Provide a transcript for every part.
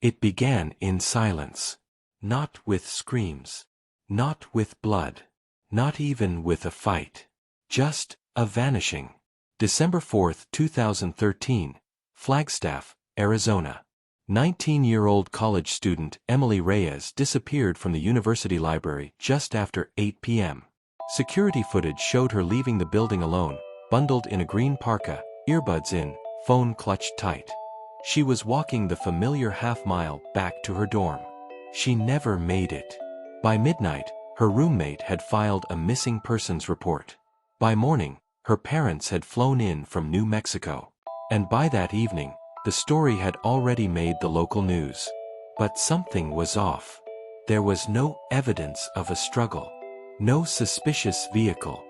It began in silence. Not with screams. Not with blood. Not even with a fight. Just a vanishing. December 4, 2013, Flagstaff, Arizona. 19-year-old college student Emily Reyes disappeared from the university library just after 8 p.m. Security footage showed her leaving the building alone, bundled in a green parka, earbuds in, phone clutched tight. She was walking the familiar half-mile back to her dorm. She never made it. By midnight, her roommate had filed a missing persons report. By morning, her parents had flown in from New Mexico. And by that evening, the story had already made the local news. But something was off. There was no evidence of a struggle. No suspicious vehicle.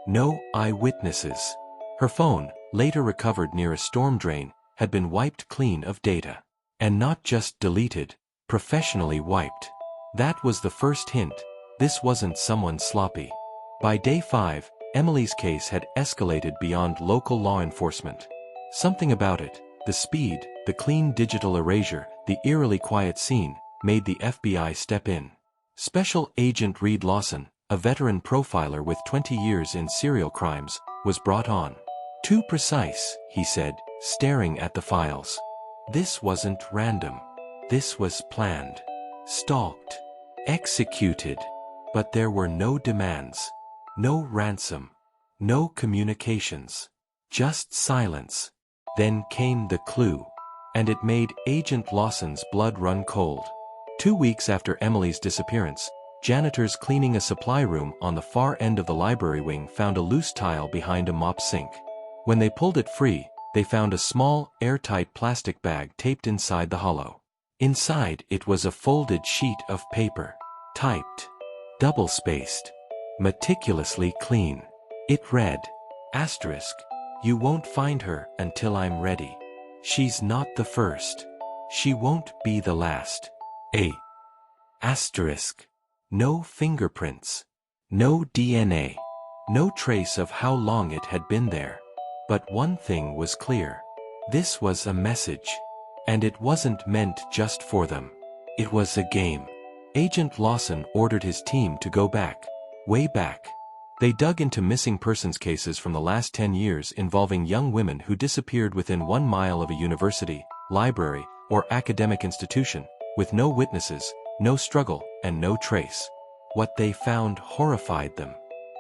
No eyewitnesses. Her phone, later recovered near a storm drain, had been wiped clean of data. And not just deleted, professionally wiped. That was the first hint. This wasn't someone sloppy. By day 5, Emily's case had escalated beyond local law enforcement. Something about it, the speed, the clean digital erasure, the eerily quiet scene, made the FBI step in. Special Agent Reed Lawson, a veteran profiler with 20 years in serial crimes, was brought on. Too precise, he said, staring at the files. This wasn't random. This was planned. Stalked. Executed. But there were no demands. No ransom. No communications. Just silence. Then came the clue. And it made Agent Lawson's blood run cold. 2 weeks after Emily's disappearance, janitors cleaning a supply room on the far end of the library wing found a loose tile behind a mop sink. When they pulled it free, they found a small, airtight plastic bag taped inside the hollow. Inside it was a folded sheet of paper. Typed. Double-spaced. Meticulously clean. It read, asterisk, "You won't find her until I'm ready. She's not the first. She won't be the last. A. Asterisk. No fingerprints. No DNA. No trace of how long it had been there. But one thing was clear. This was a message. And it wasn't meant just for them. It was a game. Agent Lawson ordered his team to go back. Way back. They dug into missing persons cases from the last 10 years involving young women who disappeared within 1 mile of a university, library, or academic institution, with no witnesses, no struggle, and no trace. What they found horrified them.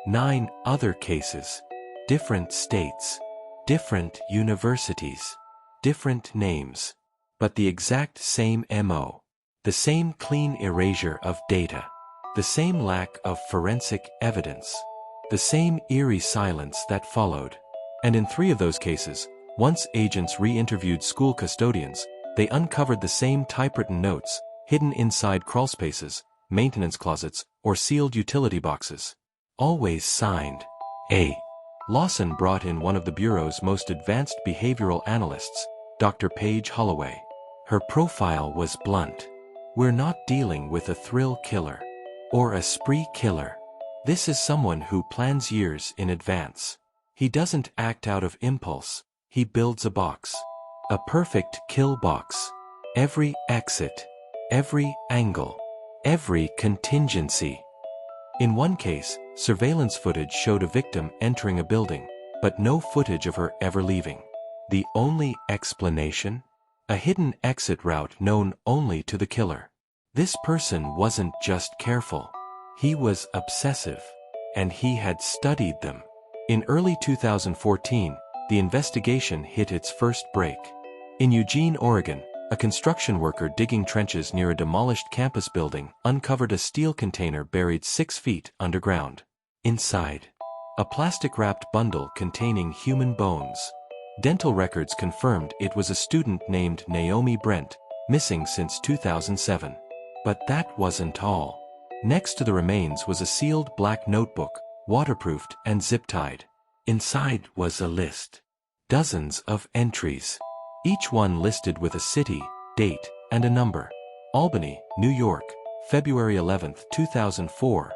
9 other cases. Different states. Different universities. Different names. But the exact same MO. The same clean erasure of data. The same lack of forensic evidence. The same eerie silence that followed. And in 3 of those cases, once agents re-interviewed school custodians, they uncovered the same typewritten notes, hidden inside crawlspaces, maintenance closets, or sealed utility boxes. Always signed. A. Lawson brought in one of the Bureau's most advanced behavioral analysts, Dr. Paige Holloway. Her profile was blunt. We're not dealing with a thrill killer. Or a spree killer. This is someone who plans years in advance. He doesn't act out of impulse. He builds a box. A perfect kill box. Every exit. Every angle. Every contingency. In one case, surveillance footage showed a victim entering a building, but no footage of her ever leaving. The only explanation? A hidden exit route known only to the killer. This person wasn't just careful. He was obsessive. And he had studied them. In early 2014, the investigation hit its first break. In Eugene, Oregon, a construction worker digging trenches near a demolished campus building uncovered a steel container buried 6 feet underground. Inside, a plastic-wrapped bundle containing human bones. Dental records confirmed it was a student named Naomi Brent, missing since 2007. But that wasn't all. Next to the remains was a sealed black notebook, waterproofed and zip-tied. Inside was a list. Dozens of entries. Each one listed with a city, date, and a number. Albany, New York, February 11, 2004,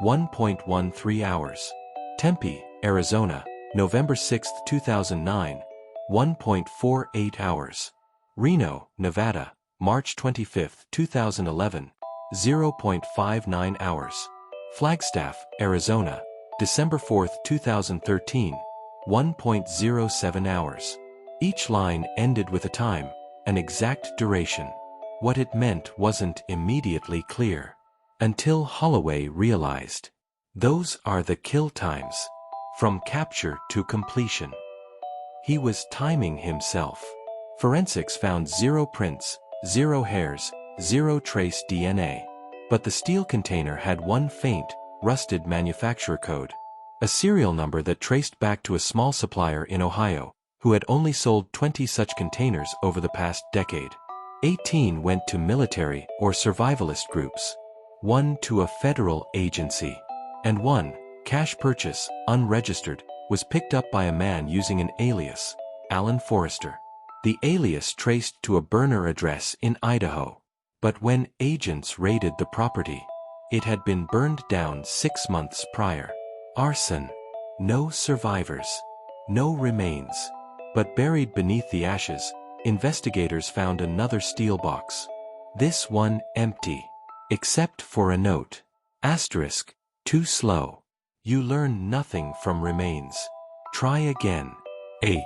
1.13 hours. Tempe, Arizona, November 6, 2009, 1.48 hours. Reno, Nevada, March 25, 2011, 0.59 hours. Flagstaff, Arizona, December 4, 2013, 1.07 hours. Each line ended with a time, an exact duration. What it meant wasn't immediately clear. Until Holloway realized. Those are the kill times. From capture to completion. He was timing himself. Forensics found 0 prints, 0 hairs, 0 trace DNA. But the steel container had one faint, rusted manufacturer code. A serial number that traced back to a small supplier in Ohio, who had only sold 20 such containers over the past decade. 18 went to military or survivalist groups. 1 to a federal agency. And 1, cash purchase, unregistered, was picked up by a man using an alias, Alan Forrester. The alias traced to a burner address in Idaho. But when agents raided the property, it had been burned down 6 months prior. Arson. No survivors. No remains. But buried beneath the ashes, investigators found another steel box. This one empty. Except for a note. Asterisk. Too slow. You learn nothing from remains. Try again. A.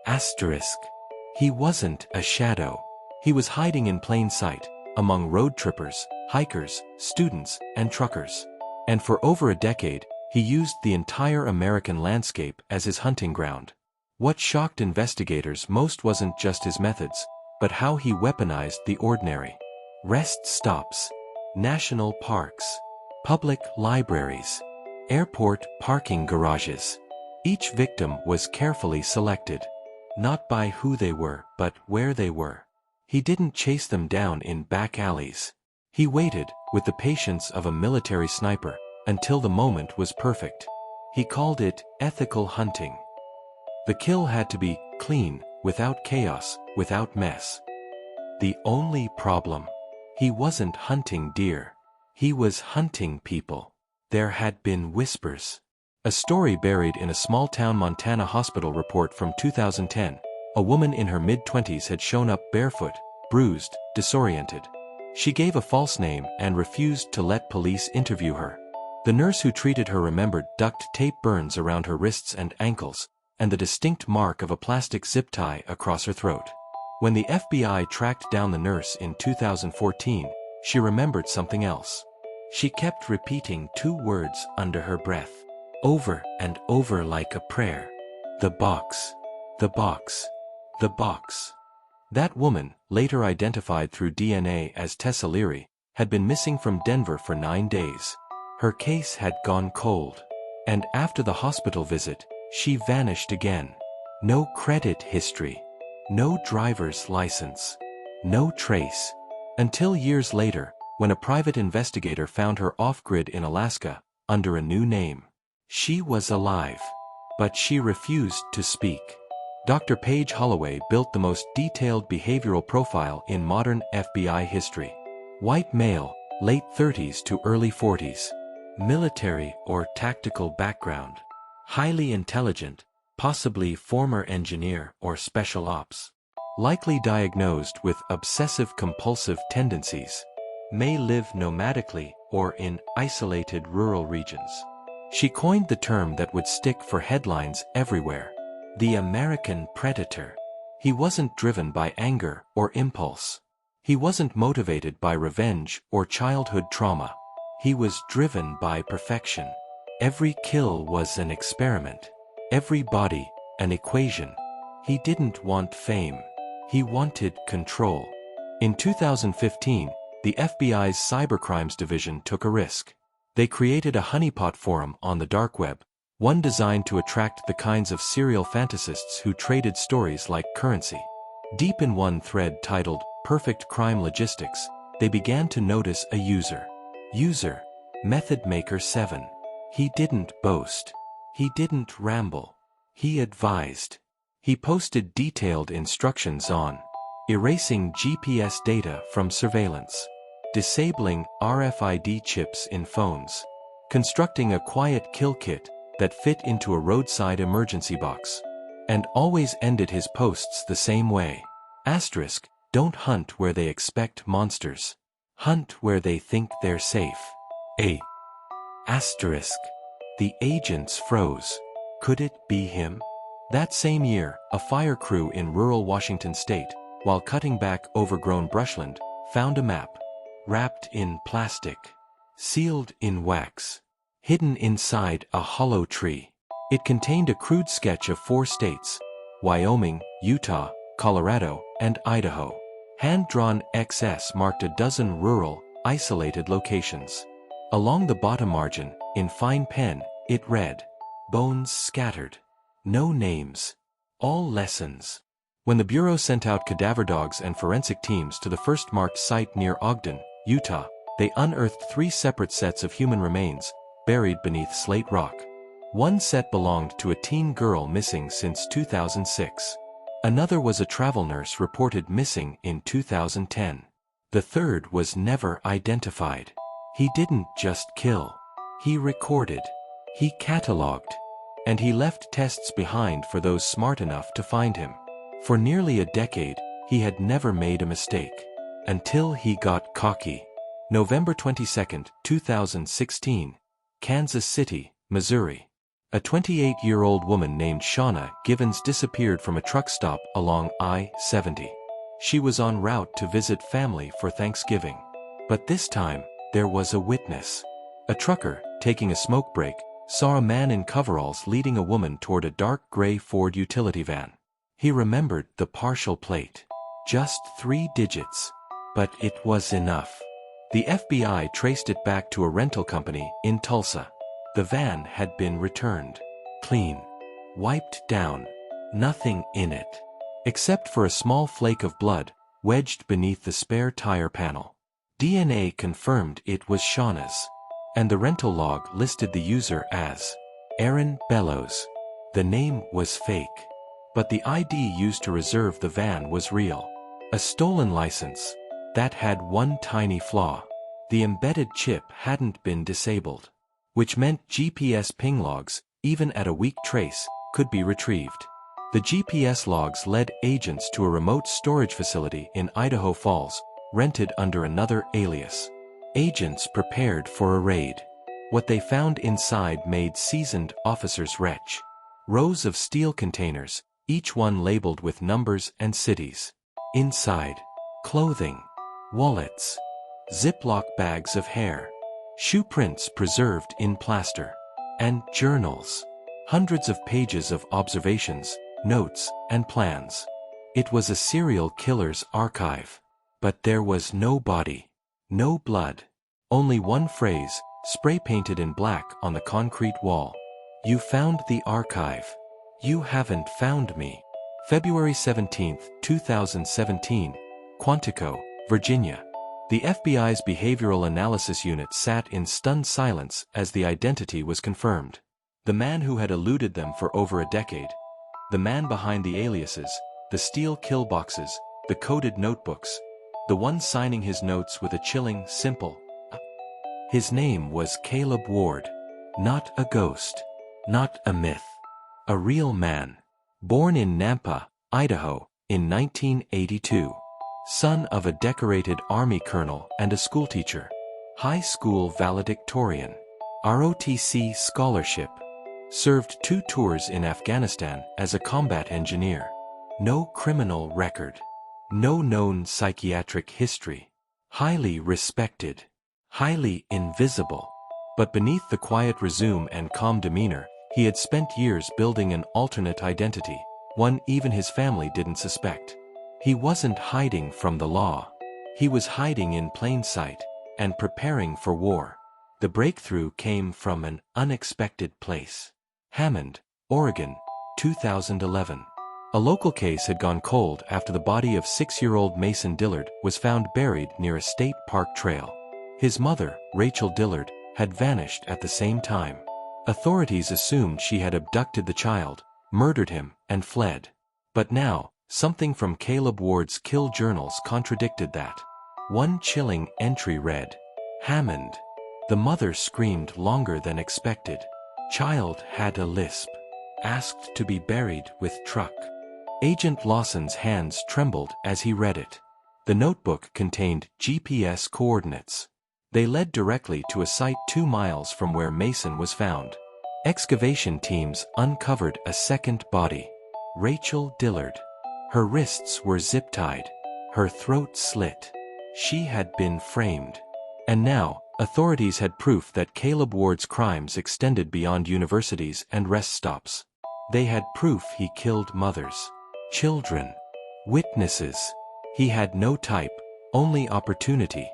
Asterisk. He wasn't a shadow. He was hiding in plain sight, among road trippers, hikers, students, and truckers. And for over a decade, he used the entire American landscape as his hunting ground. What shocked investigators most wasn't just his methods, but how he weaponized the ordinary. Rest stops. National parks. Public libraries. Airport parking garages. Each victim was carefully selected. Not by who they were, but where they were. He didn't chase them down in back alleys. He waited, with the patience of a military sniper, until the moment was perfect. He called it ethical hunting. The kill had to be clean, without chaos, without mess. The only problem. He wasn't hunting deer. He was hunting people. There had been whispers. A story buried in a small-town Montana hospital report from 2010. A woman in her mid-20s had shown up barefoot, bruised, disoriented. She gave a false name and refused to let police interview her. The nurse who treated her remembered duct tape burns around her wrists and ankles, and the distinct mark of a plastic zip tie across her throat. When the FBI tracked down the nurse in 2014, she remembered something else. She kept repeating 2 words under her breath, over and over like a prayer. The box. The box. The box. That woman, later identified through DNA as Tessa Leary, had been missing from Denver for 9 days. Her case had gone cold. And after the hospital visit, she vanished again. No credit history. No driver's license. No trace. Until years later, when a private investigator found her off-grid in Alaska, under a new name. She was alive. But she refused to speak. Dr. Paige Holloway built the most detailed behavioral profile in modern FBI history. White male, late 30s to early 40s. Military or tactical background. Highly intelligent, possibly former engineer or special ops. Likely diagnosed with obsessive-compulsive tendencies. May live nomadically or in isolated rural regions. She coined the term that would stick for headlines everywhere. The American Predator. He wasn't driven by anger or impulse. He wasn't motivated by revenge or childhood trauma. He was driven by perfection. Every kill was an experiment. Every body, an equation. He didn't want fame. He wanted control. In 2015, the FBI's Cybercrimes Division took a risk. They created a honeypot forum on the dark web, one designed to attract the kinds of serial fantasists who traded stories like currency. Deep in one thread titled, Perfect Crime Logistics, they began to notice a user. User, Method Maker 7. He didn't boast. He didn't ramble. He advised. He posted detailed instructions on erasing GPS data from surveillance, disabling RFID chips in phones, constructing a quiet kill kit that fit into a roadside emergency box, and always ended his posts the same way. Asterisk, Don't hunt where they expect monsters. Hunt where they think they're safe. A. Asterisk. The agents froze. Could it be him? That same year, a fire crew in rural Washington state, while cutting back overgrown brushland, found a map. Wrapped in plastic. Sealed in wax. Hidden inside a hollow tree. It contained a crude sketch of 4 states: Wyoming, Utah, Colorado, and Idaho. Hand-drawn XS marked a dozen rural, isolated locations. Along the bottom margin, in fine pen, it read, "Bones scattered. No names. All lessons." When the Bureau sent out cadaver dogs and forensic teams to the first marked site near Ogden, Utah, they unearthed 3 separate sets of human remains, buried beneath slate rock. One set belonged to a teen girl missing since 2006. Another was a travel nurse reported missing in 2010. The third was never identified. He didn't just kill. He recorded. He cataloged. And he left tests behind for those smart enough to find him. For nearly a decade, he had never made a mistake. Until he got cocky. November 22, 2016, Kansas City, Missouri. A 28-year-old woman named Shauna Givens disappeared from a truck stop along I-70. She was en route to visit family for Thanksgiving. But this time, there was a witness. A trucker, taking a smoke break, saw a man in coveralls leading a woman toward a dark gray Ford utility van. He remembered the partial plate. Just 3 digits. But it was enough. The FBI traced it back to a rental company in Tulsa. The van had been returned. Clean. Wiped down. Nothing in it. Except for a small flake of blood, wedged beneath the spare tire panel. DNA confirmed it was Shauna's. And the rental log listed the user as Aaron Bellows. The name was fake. But the ID used to reserve the van was real. A stolen license. That had one tiny flaw. The embedded chip hadn't been disabled. Which meant GPS ping logs, even at a weak trace, could be retrieved. The GPS logs led agents to a remote storage facility in Idaho Falls, rented under another alias. Agents prepared for a raid. What they found inside made seasoned officers retch. Rows of steel containers, each one labeled with numbers and cities. Inside, clothing, wallets, Ziploc bags of hair, shoe prints preserved in plaster, and journals. Hundreds of pages of observations, notes, and plans. It was a serial killer's archive. But there was no body. No blood. Only one phrase, spray-painted in black on the concrete wall. "You found the archive. You haven't found me." February 17, 2017, Quantico, Virginia. The FBI's Behavioral Analysis Unit sat in stunned silence as the identity was confirmed. The man who had eluded them for over a decade. The man behind the aliases, the steel kill boxes, the coded notebooks. The one signing his notes with a chilling, simple. His name was Caleb Ward. Not a ghost. Not a myth. A real man. Born in Nampa, Idaho, in 1982. Son of a decorated Army colonel and a schoolteacher. High school valedictorian. ROTC scholarship. Served 2 tours in Afghanistan as a combat engineer. No criminal record. No known psychiatric history. Highly respected. Highly invisible. But beneath the quiet resume and calm demeanor, he had spent years building an alternate identity, one even his family didn't suspect. He wasn't hiding from the law. He was hiding in plain sight, and preparing for war. The breakthrough came from an unexpected place. Hammond, Oregon, 2011. A local case had gone cold after the body of 6-year-old Mason Dillard was found buried near a state park trail. His mother, Rachel Dillard, had vanished at the same time. Authorities assumed she had abducted the child, murdered him, and fled. But now, something from Caleb Ward's kill journals contradicted that. One chilling entry read, "Hammond." The mother screamed longer than expected. Child had a lisp. Asked to be buried with truck. Agent Lawson's hands trembled as he read it. The notebook contained GPS coordinates. They led directly to a site 2 miles from where Mason was found. Excavation teams uncovered a second body. Rachel Dillard. Her wrists were zip-tied. Her throat slit. She had been framed. And now, authorities had proof that Caleb Ward's crimes extended beyond universities and rest stops. They had proof he killed mothers, children, witnesses. He had no type, only opportunity.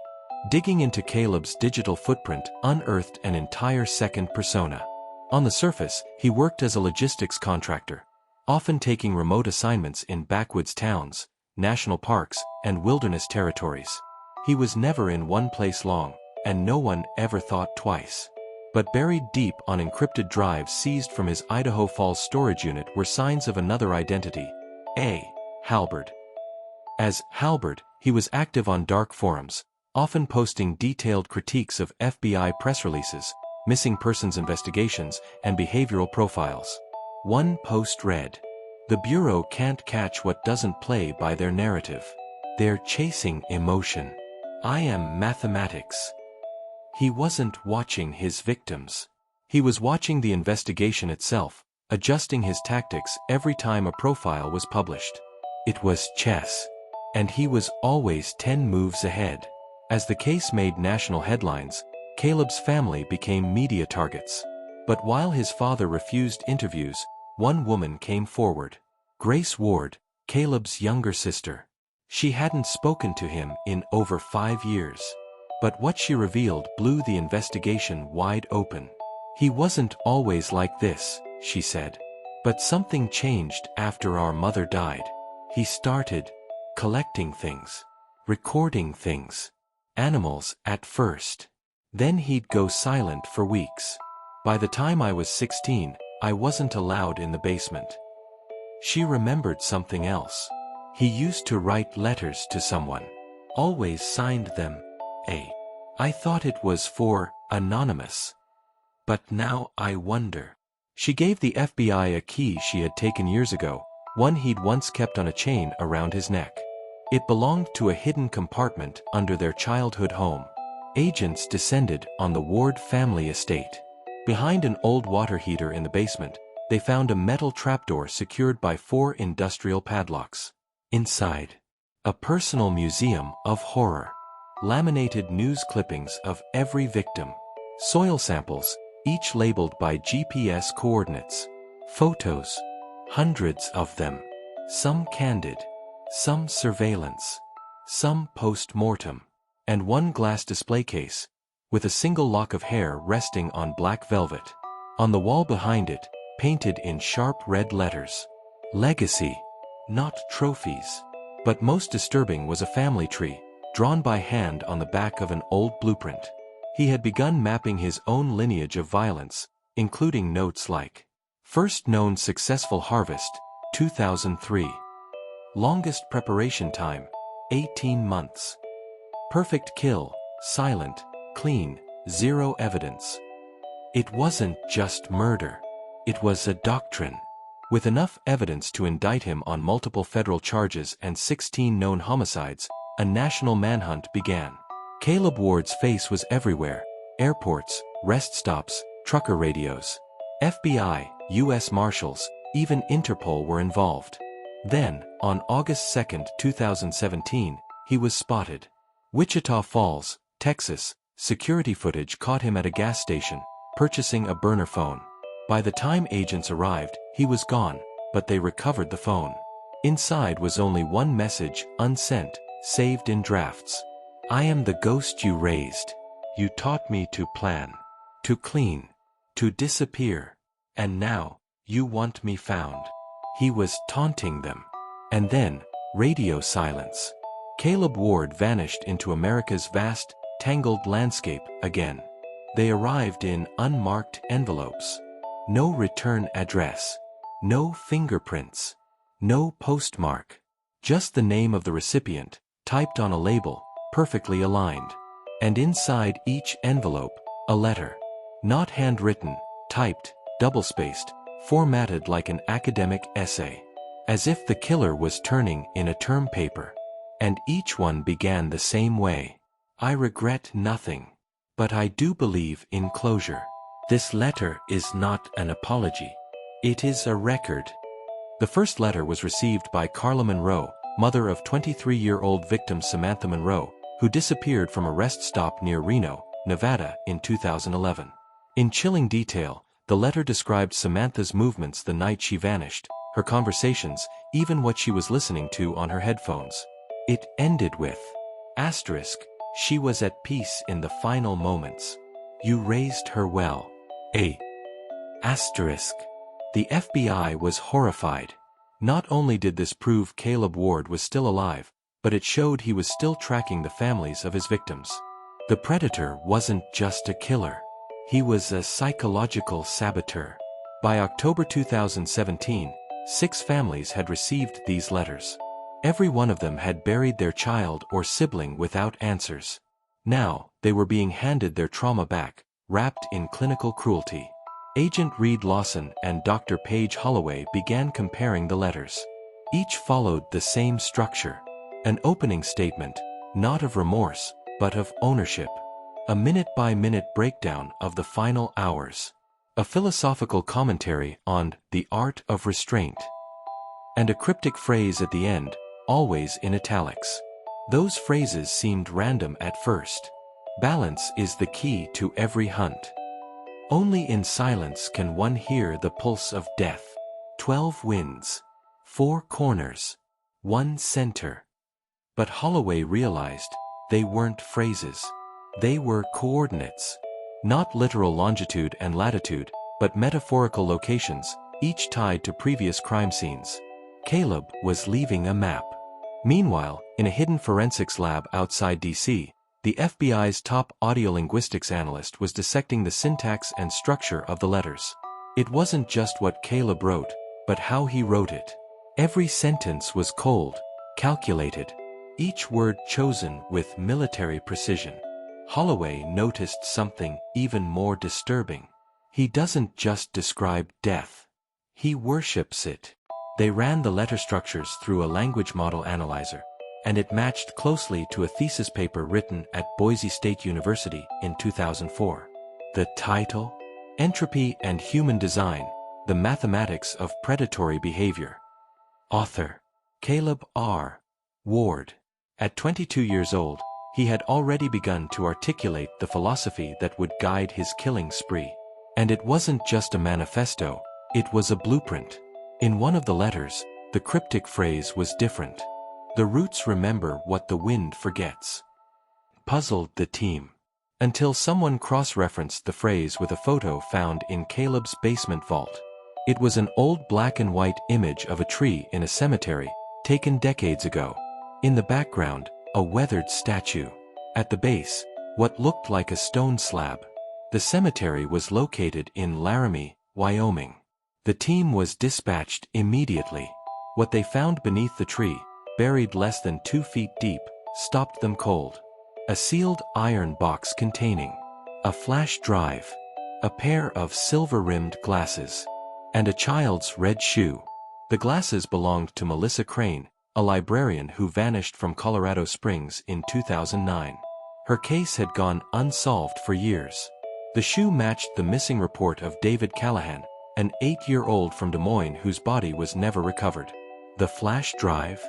Digging into Caleb's digital footprint unearthed an entire second persona. On the surface, he worked as a logistics contractor, often taking remote assignments in backwoods towns, national parks, and wilderness territories. He was never in one place long, and no one ever thought twice. But buried deep on encrypted drives seized from his Idaho Falls storage unit were signs of another identity. A. Halberd. As Halberd, he was active on dark forums, often posting detailed critiques of FBI press releases, missing persons investigations, and behavioral profiles. One post read, "The Bureau can't catch what doesn't play by their narrative. They're chasing emotion. I am mathematics." He wasn't watching his victims. He was watching the investigation itself, adjusting his tactics every time a profile was published. It was chess. And he was always 10 moves ahead. As the case made national headlines, Caleb's family became media targets. But while his father refused interviews, one woman came forward. Grace Ward, Caleb's younger sister. She hadn't spoken to him in over 5 years. But what she revealed blew the investigation wide open. "He wasn't always like this," she said. "But something changed after our mother died. He started collecting things, recording things. Animals at first. Then he'd go silent for weeks. By the time I was 16, I wasn't allowed in the basement." She remembered something else. He used to write letters to someone. Always signed them A. I thought it was for anonymous. But now I wonder. She gave the FBI a key she had taken years ago, one he'd once kept on a chain around his neck. It belonged to a hidden compartment under their childhood home. Agents descended on the Ward family estate. Behind an old water heater in the basement, they found a metal trapdoor secured by 4 industrial padlocks. Inside, a personal museum of horror. Laminated news clippings of every victim. Soil samples, each labeled by GPS coordinates. Photos. Hundreds of them. Some candid. Some surveillance. Some post-mortem. And one glass display case, with a single lock of hair resting on black velvet. On the wall behind it, painted in sharp red letters. Legacy. Not trophies. But most disturbing was a family tree, drawn by hand on the back of an old blueprint. He had begun mapping his own lineage of violence, including notes like, "First known successful harvest, 2003. Longest preparation time, 18 months. Perfect kill, silent, clean, zero evidence." It wasn't just murder. It was a doctrine. With enough evidence to indict him on multiple federal charges and 16 known homicides, a national manhunt began. Caleb Ward's face was everywhere. Airports, rest stops, trucker radios. FBI, U.S. Marshals, even Interpol were involved. Then, on August 2, 2017, he was spotted. Wichita Falls, Texas, security footage caught him at a gas station, purchasing a burner phone. By the time agents arrived, he was gone, but they recovered the phone. Inside was only one message, unsent, saved in drafts. "I am the ghost you raised. You taught me to plan, to clean, to disappear. And now, you want me found." He was taunting them. And then, radio silence. Caleb Ward vanished into America's vast, tangled landscape again. They arrived in unmarked envelopes. No return address. No fingerprints. No postmark. Just the name of the recipient, typed on a label, perfectly aligned. And inside each envelope, a letter. Not handwritten, typed, double-spaced, formatted like an academic essay. As if the killer was turning in a term paper. and each one began the same way. I regret nothing. But I do believe in closure. This letter is not an apology. It is a record. The first letter was received by Carla Monroe, mother of 23-year-old victim Samantha Monroe, who disappeared from a rest stop near Reno, Nevada, in 2011. In chilling detail, the letter described Samantha's movements the night she vanished, her conversations, even what she was listening to on her headphones. It ended with, asterisk, she was at peace in the final moments. You raised her well. A. Asterisk. The FBI was horrified. Not only did this prove Caleb Ward was still alive, but it showed he was still tracking the families of his victims. The predator wasn't just a killer. He was a psychological saboteur. By October 2017, 6 families had received these letters. Every one of them had buried their child or sibling without answers. Now, they were being handed their trauma back, wrapped in clinical cruelty. Agent Reed Lawson and Dr. Paige Holloway began comparing the letters. Each followed the same structure. An opening statement, not of remorse, but of ownership. A minute-by-minute breakdown of the final hours. A philosophical commentary on the art of restraint. And a cryptic phrase at the end, always in italics. Those phrases seemed random at first. Balance is the key to every hunt. Only in silence can one hear the pulse of death. 12 winds. 4 corners. 1 center. But Holloway realized, they weren't phrases. They were coordinates. Not literal longitude and latitude, but metaphorical locations, each tied to previous crime scenes. Caleb was leaving a map. Meanwhile, in a hidden forensics lab outside D.C., the FBI's top audiolinguistics analyst was dissecting the syntax and structure of the letters. It wasn't just what Caleb wrote, but how he wrote it. Every sentence was cold, calculated, each word chosen with military precision. Holloway noticed something even more disturbing. He doesn't just describe death. He worships it. They ran the letter structures through a language model analyzer, and it matched closely to a thesis paper written at Boise State University in 2004. The title? Entropy and Human Design, The Mathematics of Predatory Behavior. Author: Caleb R. Ward. At 22 years old, he had already begun to articulate the philosophy that would guide his killing spree. And it wasn't just a manifesto, it was a blueprint. In one of the letters, the cryptic phrase was different. The roots remember what the wind forgets. Puzzled the team. Until someone cross-referenced the phrase with a photo found in Caleb's basement vault. It was an old black and white image of a tree in a cemetery, taken decades ago. In the background, a weathered statue. At the base, what looked like a stone slab. The cemetery was located in Laramie, Wyoming. The team was dispatched immediately. What they found beneath the tree, buried less than 2 feet deep, stopped them cold. A sealed iron box containing a flash drive, a pair of silver-rimmed glasses, and a child's red shoe. The glasses belonged to Melissa Crane, a librarian who vanished from Colorado Springs in 2009. Her case had gone unsolved for years. The shoe matched the missing report of David Callahan, an 8-year-old from Des Moines whose body was never recovered. The flash drive?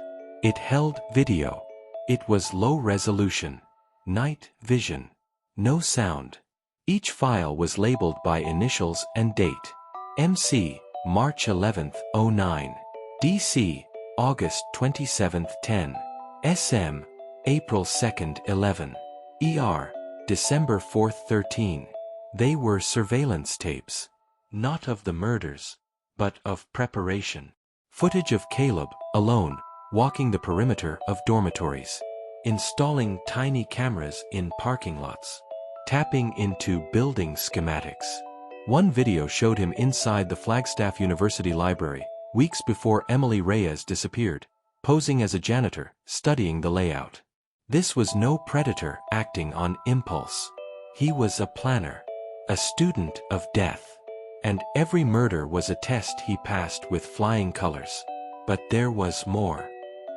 It held video. It was low resolution. Night vision. No sound. Each file was labeled by initials and date. MC, March 11th, 09. DC, August 27th, 10. SM, April 2nd, 11. ER, December 4th, 13. They were surveillance tapes. Not of the murders, but of preparation. Footage of Caleb, alone, walking the perimeter of dormitories. Installing tiny cameras in parking lots. Tapping into building schematics. One video showed him inside the Flagstaff University library, weeks before Emily Reyes disappeared, posing as a janitor, studying the layout. This was no predator acting on impulse. He was a planner, a student of death. And every murder was a test he passed with flying colors. But there was more.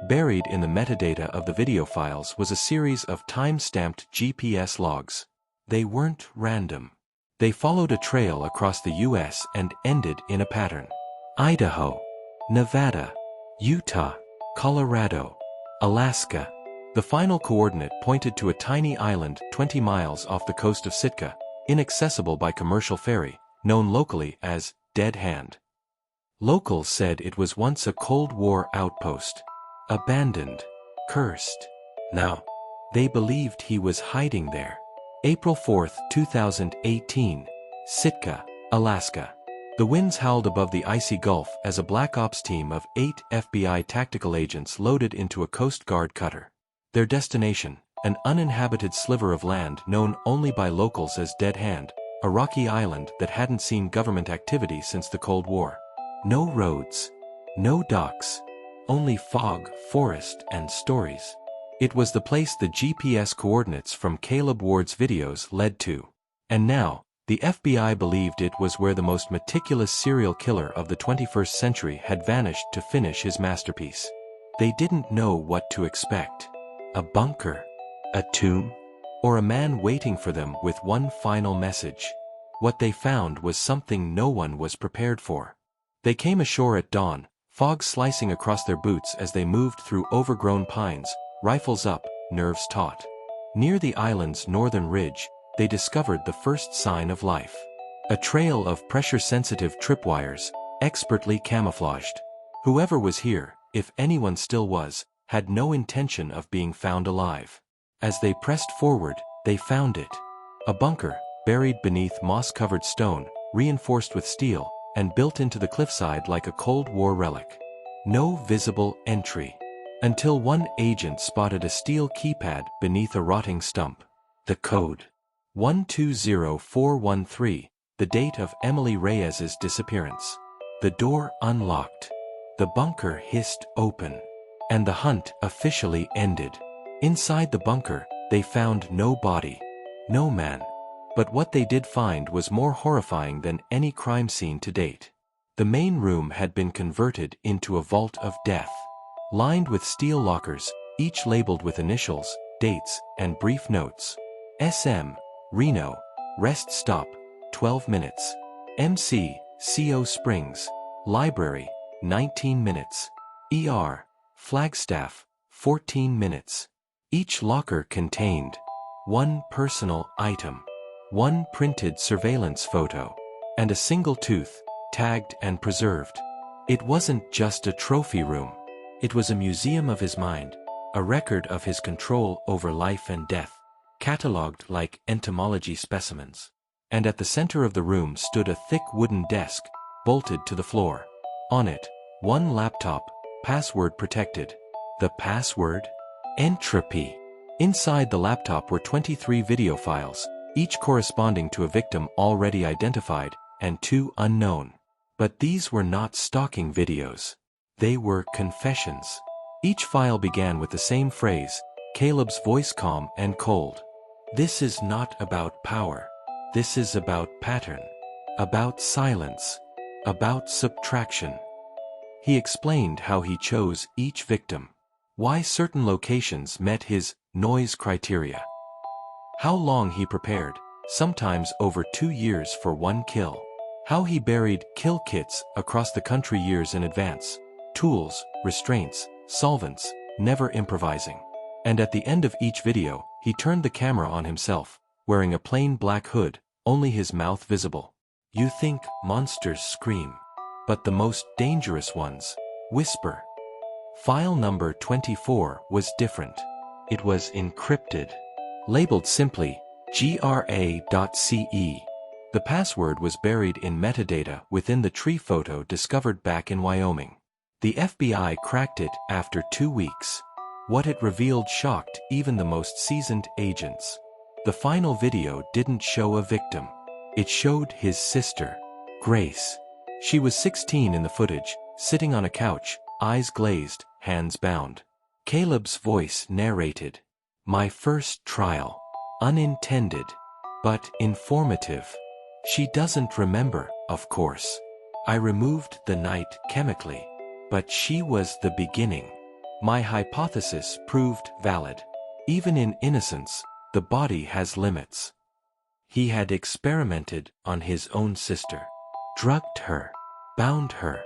Buried in the metadata of the video files was a series of time-stamped GPS logs. They weren't random. They followed a trail across the US and ended in a pattern. Idaho, Nevada, Utah, Colorado, Alaska. The final coordinate pointed to a tiny island 20 miles off the coast of Sitka, inaccessible by commercial ferry, known locally as Dead Hand. Locals said it was once a Cold War outpost. Abandoned. Cursed. Now, they believed he was hiding there. April 4, 2018. Sitka, Alaska. The winds howled above the icy Gulf as a Black Ops team of 8 FBI tactical agents loaded into a Coast Guard cutter. Their destination, an uninhabited sliver of land known only by locals as Dead Hand, a rocky island that hadn't seen government activity since the Cold War. No roads. No docks. Only fog, forest, and stories. It was the place the GPS coordinates from Caleb Ward's videos led to. And now, the FBI believed it was where the most meticulous serial killer of the 21st century had vanished to finish his masterpiece. They didn't know what to expect. A bunker? A tomb? Or a man waiting for them with one final message? What they found was something no one was prepared for. They came ashore at dawn, fog slicing across their boots as they moved through overgrown pines, rifles up, nerves taut. Near the island's northern ridge, they discovered the first sign of life. A trail of pressure-sensitive tripwires, expertly camouflaged. Whoever was here, if anyone still was, had no intention of being found alive. As they pressed forward, they found it. A bunker, buried beneath moss-covered stone, reinforced with steel, and built into the cliffside like a Cold War relic. No visible entry. Until one agent spotted a steel keypad beneath a rotting stump. The code. 120413, the date of Emily Reyes's disappearance. The door unlocked. The bunker hissed open. And the hunt officially ended. Inside the bunker, they found no body. No man. But what they did find was more horrifying than any crime scene to date. The main room had been converted into a vault of death. Lined with steel lockers, each labeled with initials, dates, and brief notes. SM, Reno, rest stop, 12 minutes. MC, CO Springs, library, 19 minutes. ER, Flagstaff, 14 minutes. Each locker contained one personal item, one printed surveillance photo, and a single tooth, tagged and preserved. It wasn't just a trophy room. It was a museum of his mind, a record of his control over life and death, catalogued like entomology specimens. And at the center of the room stood a thick wooden desk, bolted to the floor. On it, one laptop, password protected. The password? Entropy. Inside the laptop were 23 video files, each corresponding to a victim already identified, and 2 unknown. But these were not stalking videos. They were confessions. Each file began with the same phrase, Caleb's voice calm and cold. This is not about power. This is about pattern. About silence. About subtraction. He explained how he chose each victim. Why certain locations met his noise criteria. How long he prepared, sometimes over 2 years for one kill. How he buried kill kits across the country years in advance. Tools, restraints, solvents, never improvising. And at the end of each video, he turned the camera on himself, wearing a plain black hood, only his mouth visible. You think monsters scream. But the most dangerous ones whisper. File number 24 was different. It was encrypted. Labeled simply, gra.ce. The password was buried in metadata within the tree photo discovered back in Wyoming. The FBI cracked it after 2 weeks. What it revealed shocked even the most seasoned agents. The final video didn't show a victim. It showed his sister, Grace. She was 16 in the footage, sitting on a couch, eyes glazed, hands bound. Caleb's voice narrated. My first trial. Unintended. But informative. She doesn't remember, of course. I removed the night chemically. But she was the beginning. My hypothesis proved valid. Even in innocence, the body has limits. He had experimented on his own sister, drugged her, bound her,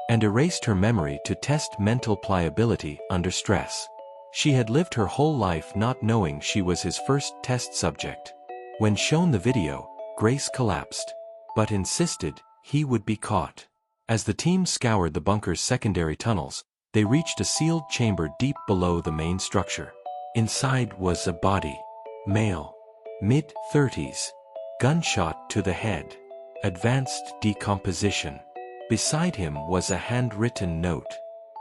and erased her memory to test mental pliability under stress. She had lived her whole life not knowing she was his first test subject. When shown the video, Grace collapsed, but insisted he would be caught. As the team scoured the bunker's secondary tunnels, they reached a sealed chamber deep below the main structure. Inside was a body. Male. Mid-30s. Gunshot to the head. Advanced decomposition. Beside him was a handwritten note.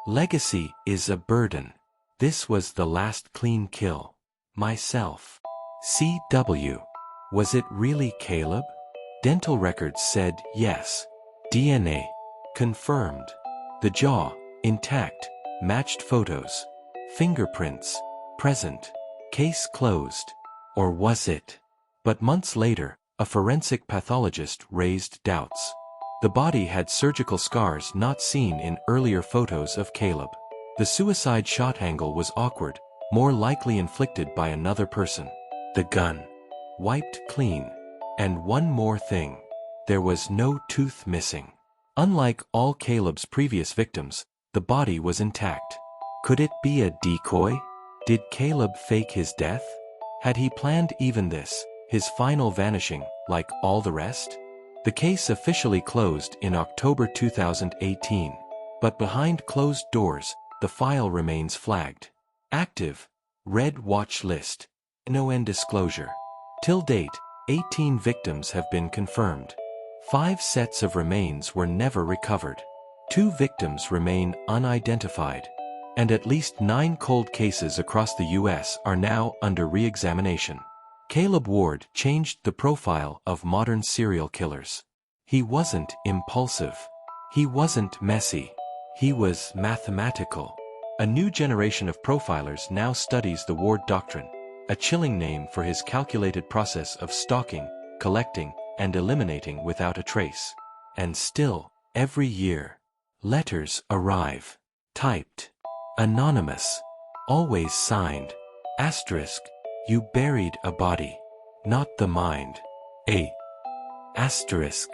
Legacy is a burden. This was the last clean kill. Myself. C.W. Was it really Caleb? Dental records said yes. DNA. Confirmed. The jaw, intact, matched photos. Fingerprints. Present. Case closed. Or was it? But months later, a forensic pathologist raised doubts. The body had surgical scars not seen in earlier photos of Caleb. The suicide shot angle was awkward, more likely inflicted by another person. The gun. Wiped clean. And one more thing. There was no tooth missing. Unlike all Caleb's previous victims, the body was intact. Could it be a decoy? Did Caleb fake his death? Had he planned even this, his final vanishing, like all the rest? The case officially closed in October 2018. But behind closed doors, the file remains flagged. Active. Red watch list. No end disclosure. Till date, 18 victims have been confirmed. 5 sets of remains were never recovered. 2 victims remain unidentified. And at least 9 cold cases across the U.S. are now under re-examination. Caleb Ward changed the profile of modern serial killers. He wasn't impulsive. He wasn't messy. He was mathematical. A new generation of profilers now studies the Ward doctrine, a chilling name for his calculated process of stalking, collecting, and eliminating without a trace. And still, every year, letters arrive. Typed. Anonymous. Always signed. Asterisk. You buried a body. Not the mind. A. Asterisk.